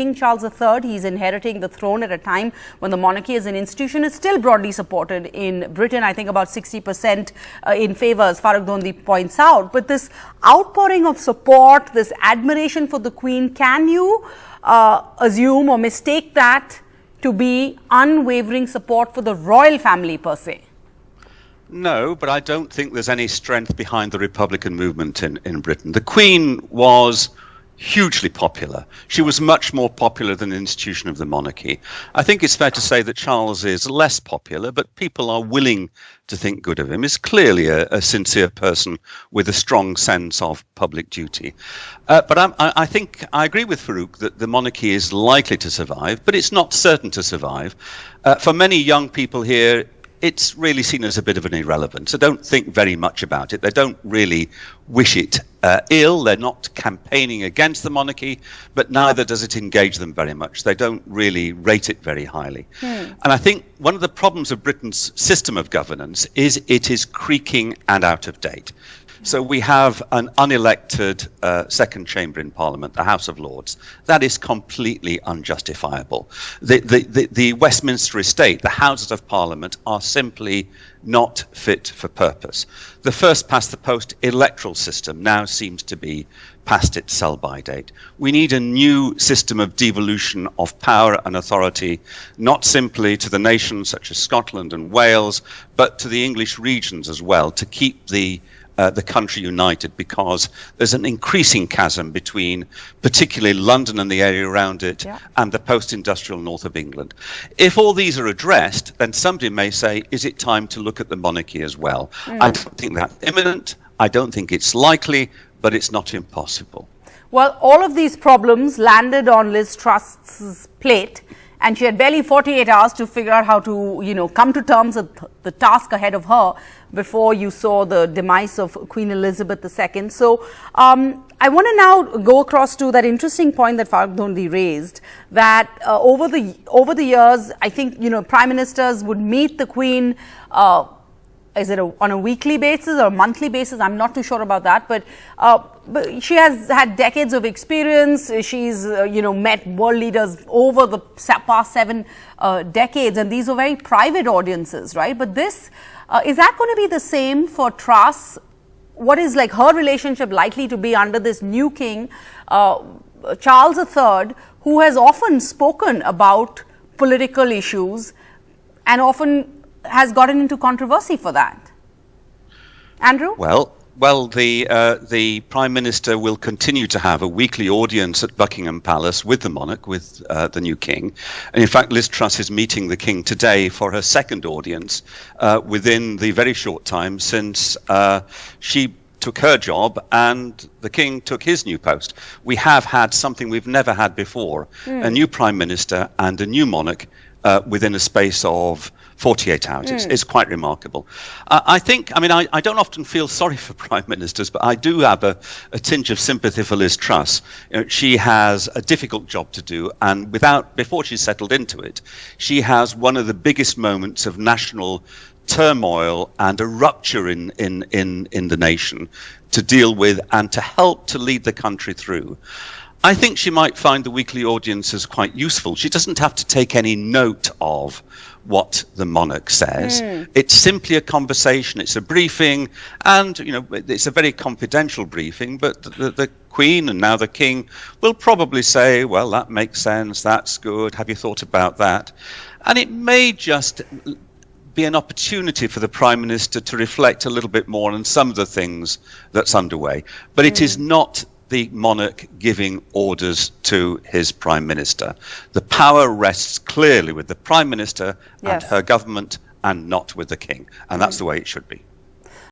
King Charles III, he's inheriting the throne at a time when the monarchy as an institution is still broadly supported in Britain. I think about 60% in favour, as Farrukh Dhondy points out. But this outpouring of support, this admiration for the Queen, can you assume or mistake that to be unwavering support for the royal family per se? No, but I don't think there's any strength behind the Republican movement in Britain. The Queen was hugely popular. She was much more popular than the institution of the monarchy. I think it's fair to say that Charles is less popular, but people are willing to think good of him. He's clearly a sincere person with a strong sense of public duty. But I think I agree with Farrukh that the monarchy is likely to survive, but it's not certain to survive. For many young people here, it's really seen as a bit of an irrelevance. They don't think very much about it. They don't really wish it ill. They're not campaigning against the monarchy, but neither does it engage them very much. They don't really rate it very highly. And I think one of the problems of Britain's system of governance is it is creaking and out of date. So we have an unelected second chamber in Parliament, the House of Lords. That is completely unjustifiable. The Westminster estate, the Houses of Parliament, are simply not fit for purpose. The first past the post electoral system now seems to be past its sell-by date. We need a new system of devolution of power and authority, not simply to the nations such as Scotland and Wales, but to the English regions as well, to keep the country united, because there's an increasing chasm between particularly London and the area around it and the post-industrial north of England. If all these are addressed, then somebody may say, is it time to look at the monarchy as well? I don't think that's imminent. I don't think it's likely, but it's not impossible. Well, all of these problems landed on Liz Truss's plate, and she had barely 48 hours to figure out how to, come to terms with the task ahead of her before you saw the demise of Queen Elizabeth II. So I want to now go across to that interesting point that Farrukh Dhondy raised, that over the years, I think, prime ministers would meet the Queen. Is it on a weekly basis or a monthly basis? I'm not too sure about that, but she has had decades of experience. She's, met world leaders over the past 7 decades, and these were very private audiences, right? But this, is that going to be the same for Truss? What is her relationship likely to be under this new king, Charles III, who has often spoken about political issues and often has gotten into controversy for that? Andrew? Well, the Prime Minister will continue to have a weekly audience at Buckingham Palace with the monarch, with the new king. And in fact, Liz Truss is meeting the king today for her second audience within the very short time since she took her job and the king took his new post. We have had something we've never had before, a new Prime Minister and a new monarch within a space of 48 hours. It's quite remarkable. I don't often feel sorry for prime ministers, but I do have a tinge of sympathy for Liz Truss. She has a difficult job to do, and before she's settled into it, she has one of the biggest moments of national turmoil and a rupture in the nation to deal with and to help to lead the country through. I think she might find the weekly audiences quite useful. She doesn't have to take any note of what the monarch says. It's simply a conversation. It's a briefing, and it's a very confidential briefing. But the Queen and now the King will probably say, "Well, that makes sense. That's good. Have you thought about that?" And it may just be an opportunity for the Prime Minister to reflect a little bit more on some of the things that's underway. But it is not the monarch giving orders to his Prime Minister. The power rests clearly with the Prime Minister and her government, and not with the King. And that's the way it should be.